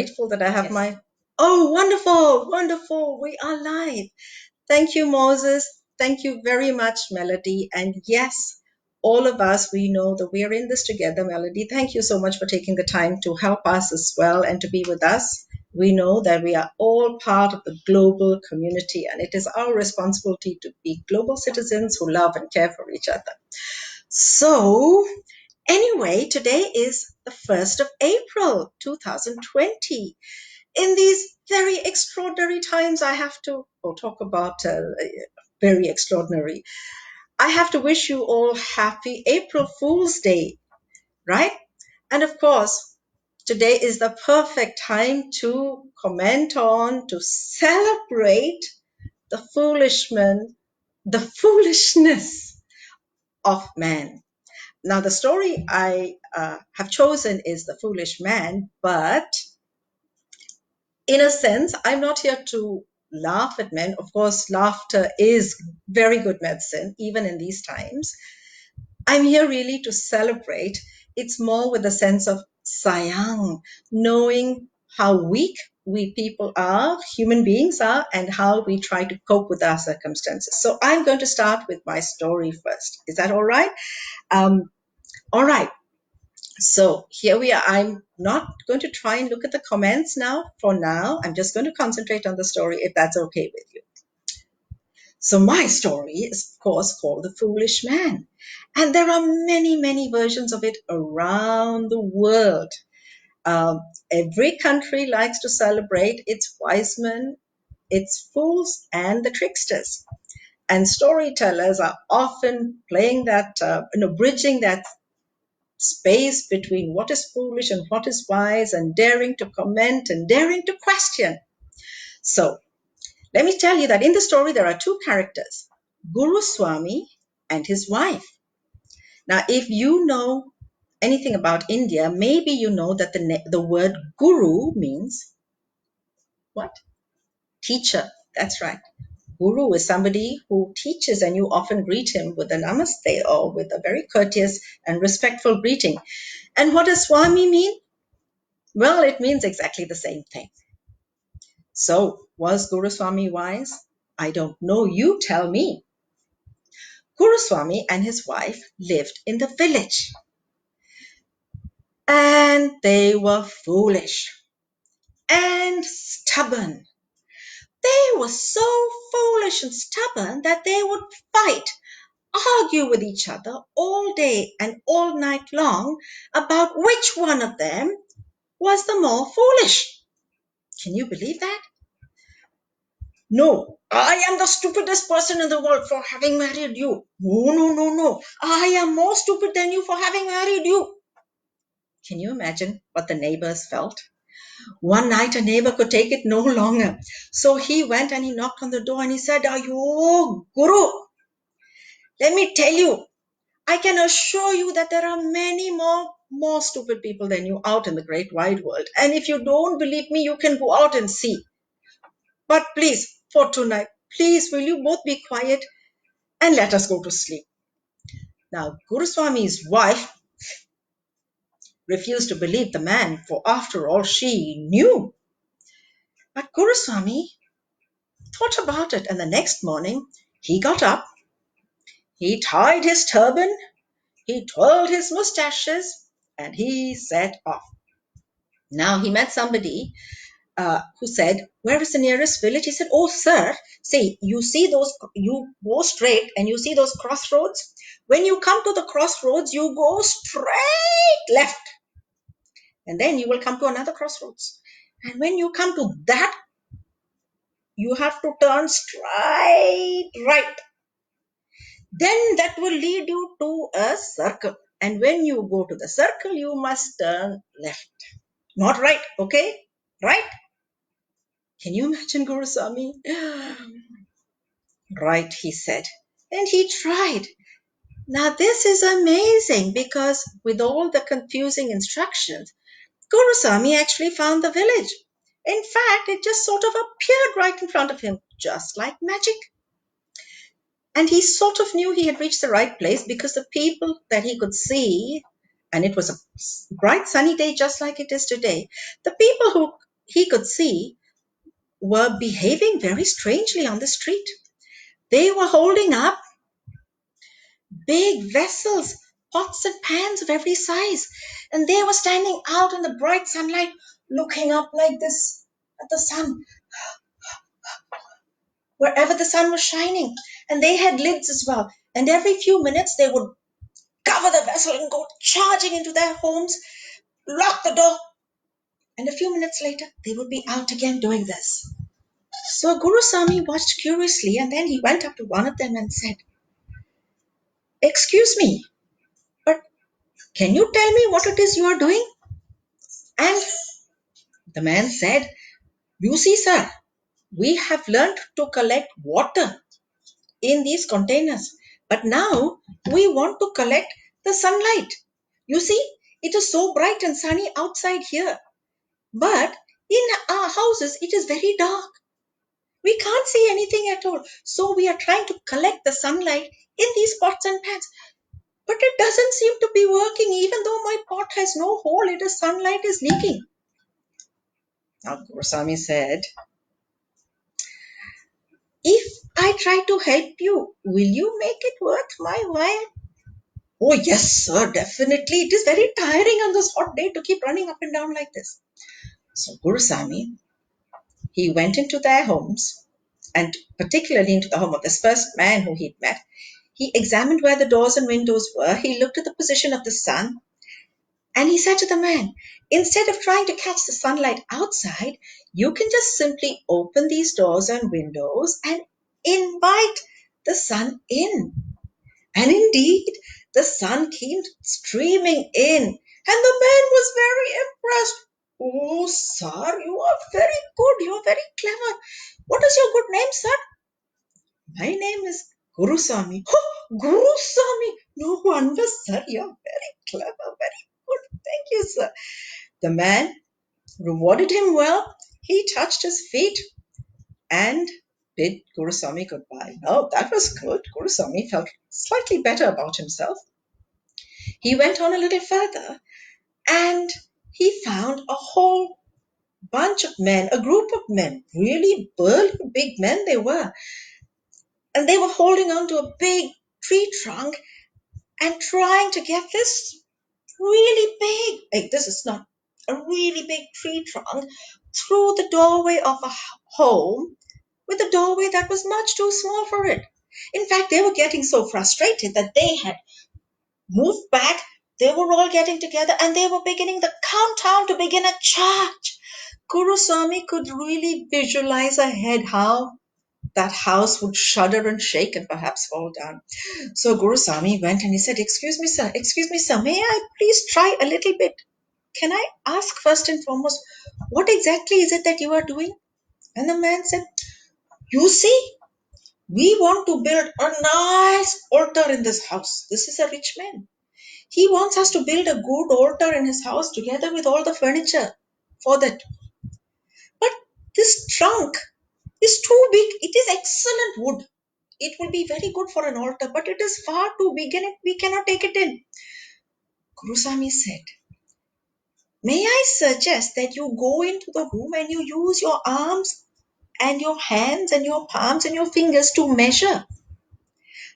Grateful that I have Yes. my. Oh, wonderful, wonderful. We are live. Thank you, Moses. Thank you very much, Melody. And yes, all of us, we know that we're in this together, Melody. Thank you so much for taking the time to help us as well and to be with us. We know that we are all part of the global community, and it is our responsibility to be global citizens who love and care for each other. So, anyway, today is the 1st of April, 2020. In these very extraordinary times, I have to talk about very extraordinary. I have to wish you all happy April Fool's Day, right? And of course, today is the perfect time to comment on, to celebrate the the foolishness of man. Now, the story I have chosen is The Foolish Man, but in a sense, I'm not here to laugh at men. Of course, laughter is very good medicine, even in these times. I'm here really to celebrate. It's more with a sense of sayang, knowing how weak we people are, human beings are, and how we try to cope with our circumstances. So I'm going to start with my story first. Is that all right? Um, all right. So here we are. I'm not going to try and look at the comments now. For now, I'm just going to concentrate on the story if that's okay with you. So my story is, of course, called The Foolish Man. And there are many, many versions of it around the world. Um, every country likes to celebrate its wise men, its fools, and the tricksters. And storytellers are often playing that, bridging that space between what is foolish and what is wise, and daring to comment and daring to question. So let me tell you that in the story there are two characters, Guru Swami and his wife. Now, if you know anything about India, maybe you know that the word guru means what? Teacher. That's right. Guru is somebody who teaches, and you often greet him with a namaste or with a very courteous and respectful greeting. And what does Swami mean? Well, it means exactly the same thing. So, was Guru Swami wise? I don't know. You tell me. Guru Swami and his wife lived in the village, and they were foolish and stubborn. They were so foolish and stubborn that they would fight, argue with each other all day and all night long about which one of them was the more foolish. Can you believe that? No, I am the stupidest person in the world for having married you. No, no, no, no. I am more stupid than you for having married you. Can you imagine what the neighbors felt? One night a neighbor could take it no longer. So he went and he knocked on the door and he said, "Ayo, Guru, let me tell you, I can assure you that there are many more stupid people than you out in the great wide world. And if you don't believe me, you can go out and see. But please, for tonight, please, will you both be quiet and let us go to sleep." Now, Guru Swami's wife refused to believe the man, for after all, she knew. But Guru Swami thought about it, and the next morning he got up, he tied his turban, he twirled his mustaches, and he set off. Now he met somebody who said, "Where is the nearest village?" He said, "Oh, sir, see, you go straight and you see those crossroads. When you come to the crossroads, you go straight left, and then you will come to another crossroads. And when you come to that, you have to turn straight right. Then that will lead you to a circle. And when you go to the circle, you must turn left, not right, okay? Right?" Can you imagine Guru Swami? Right, he said. And he tried. Now, this is amazing because with all the confusing instructions, Guru Swami actually found the village. In fact, it just sort of appeared right in front of him, just like magic. And he sort of knew he had reached the right place because the people that he could see, and it was a bright sunny day just like it is today, the people who he could see were behaving very strangely on the street. They were holding up big vessels, pots and pans of every size, and they were standing out in the bright sunlight, looking up like this at the sun, wherever the sun was shining. And they had lids as well. And every few minutes they would cover the vessel and go charging into their homes, lock the door, and a few minutes later they would be out again doing this. So Guru Sami watched curiously, and then he went up to one of them and said, "Excuse me, but can you tell me what it is you are doing?" And the man said, "You see, sir, we have learned to collect water in these containers, but now we want to collect the sunlight. You see, it is so bright and sunny outside here, but in our houses it is very dark. We can't see anything at all. So we are trying to collect the sunlight in these pots and pans. But it doesn't seem to be working, even though my pot has no hole, it is sunlight is leaking." Now Goswami said, "If I try to help you, will you make it worth my while?" "Oh, yes, sir, definitely. It is very tiring on this hot day to keep running up and down like this." So Guru Sami, he went into their homes, and particularly into the home of this first man who he'd met. He examined where the doors and windows were. He looked at the position of the sun, and he said to the man, "Instead of trying to catch the sunlight outside, you can just simply open these doors and windows and invite the sun in." And indeed, the sun came streaming in, and the man was very impressed. "Oh, sir, you are very good. You are very clever. What is your good name, sir?" "My name is Guru Swami." "Oh, Guru Swami. No wonder, sir. You are very clever, very good. Thank you, sir." The man rewarded him well. He touched his feet and bid Guru Swami goodbye. Now, that was good. Guru Swami felt slightly better about himself. He went on a little further, and he found a whole bunch of men, a group of men, really burly big men they were. And they were holding on to a big tree trunk and trying to get this really big, like this is not a really big tree trunk, through the doorway of a home with a doorway that was much too small for it. In fact, they were getting so frustrated that they had moved back. They were all getting together and they were beginning the countdown to begin a charge. Guru Swami could really visualize ahead how that house would shudder and shake and perhaps fall down. So Guru Swami went and he said, excuse me, sir, may I please try a little bit? Can I ask first and foremost, what exactly is it that you are doing?" And the man said, "You see, we want to build a nice altar in this house. This is a rich man. He wants us to build a good altar in his house together with all the furniture for that. But this trunk is too big. It is excellent wood. It will be very good for an altar, but it is far too big and we cannot take it in." Gurusami said, "May I suggest that you go into the room and you use your arms and your hands and your palms and your fingers to measure.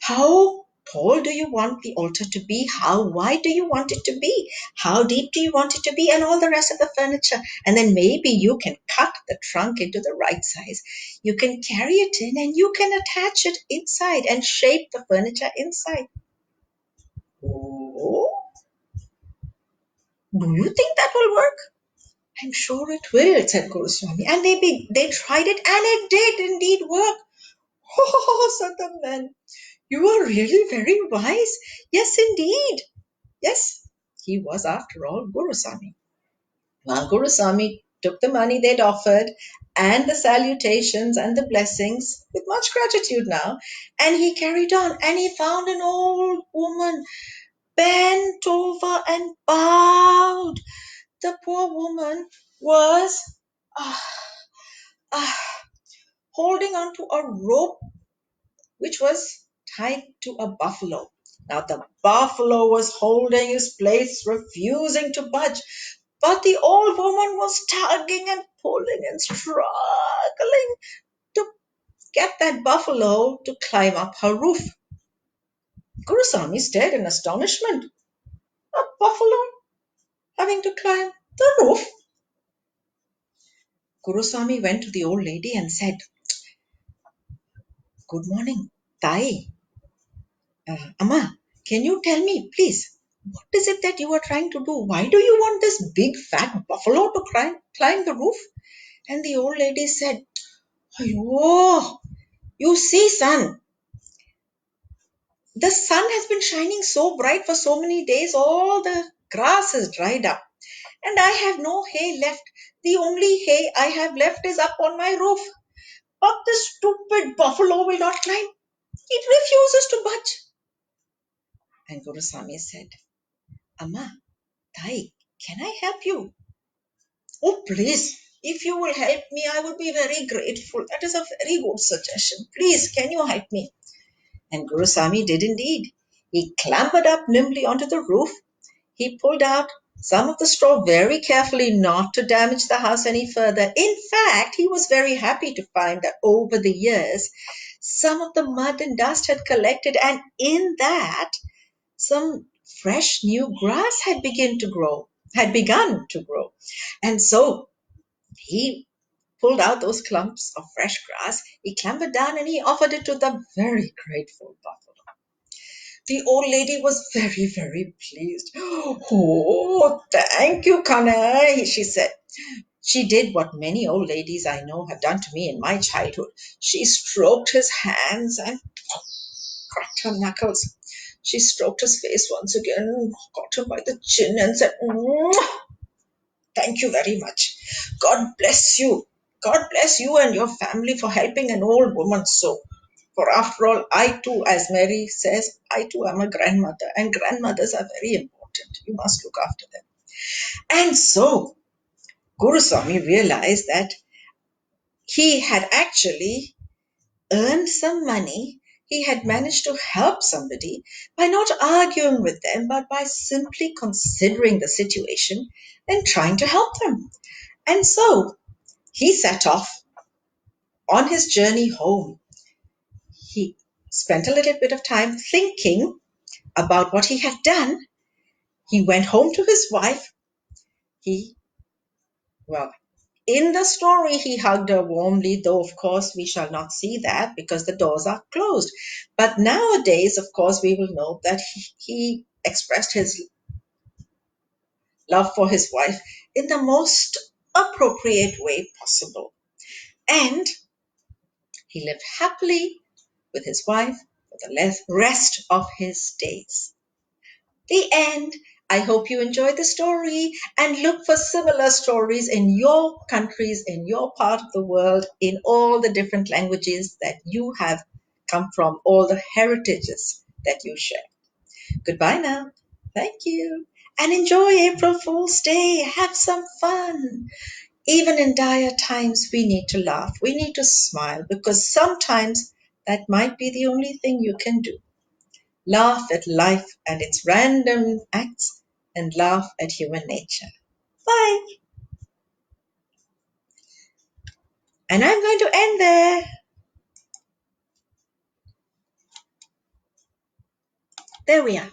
How tall do you want the altar to be? How wide do you want it to be? How deep do you want it to be? And all the rest of the furniture. And then maybe you can cut the trunk into the right size. You can carry it in and you can attach it inside and shape the furniture inside." "Oh, do you think that will work?" "I'm sure it will," said Goswami. And they tried it and it did indeed work. "Oh," said the man, "you are really very wise. Yes, indeed." Yes, he was after all Gurusami. Well, Gurusami took the money they'd offered and the salutations and the blessings with much gratitude now, and he carried on and he found an old woman bent over and bowed. The poor woman was ah, ah, holding on to a rope which was tied to a buffalo. Now the buffalo was holding his place, refusing to budge, but the old woman was tugging and pulling and struggling to get that buffalo to climb up her roof. Gurusami stared in astonishment. A buffalo having to climb the roof? Gurusami went to the old lady and said, "Good morning, Tai. Amma, can you tell me, please, what is it that you are trying to do? Why do you want this big fat buffalo to climb the roof?" And the old lady said, "Ayo, you see, son, the sun has been shining so bright for so many days, all the grass is dried up, and I have no hay left. The only hay I have left is up on my roof. But the stupid buffalo will not climb. It refuses to budge." And Gurusami said, "Amma, Tai, can I help you?" "Oh, please, if you will help me, I would be very grateful. That is a very good suggestion. Please, can you help me?" And Gurusami did indeed. He clambered up nimbly onto the roof. He pulled out some of the straw very carefully not to damage the house any further. In fact, he was very happy to find that over the years, some of the mud and dust had collected, and in that, some fresh new grass had begun to grow. And so he pulled out those clumps of fresh grass, he clambered down and he offered it to the very grateful buffalo. The old lady was very, very pleased. "Oh, thank you, Kanai," she said. She did what many old ladies I know have done to me in my childhood. She stroked his hands and cracked her knuckles. She stroked his face once again, caught him by the chin, and said, "Thank you very much. God bless you. God bless you and your family for helping an old woman so. For after all, I too, as Mary says, I too am a grandmother, and grandmothers are very important. You must look after them." And so Guruswami realized that he had actually earned some money. He had managed to help somebody by not arguing with them, but by simply considering the situation and trying to help them. And so he set off on his journey home. He spent a little bit of time thinking about what he had done. He went home to his wife. He, well, in the story, he hugged her warmly, though, of course, we shall not see that because the doors are closed. But nowadays, of course, we will know that he expressed his love for his wife in the most appropriate way possible. And he lived happily with his wife for the rest of his days. The end. I hope you enjoyed the story and look for similar stories in your countries, in your part of the world, in all the different languages that you have come from, all the heritages that you share. Goodbye now. Thank you. And enjoy April Fool's Day. Have some fun. Even in dire times, we need to laugh. We need to smile because sometimes that might be the only thing you can do. Laugh at life and its random acts, and laugh at human nature. Bye. And I'm going to end there. There we are.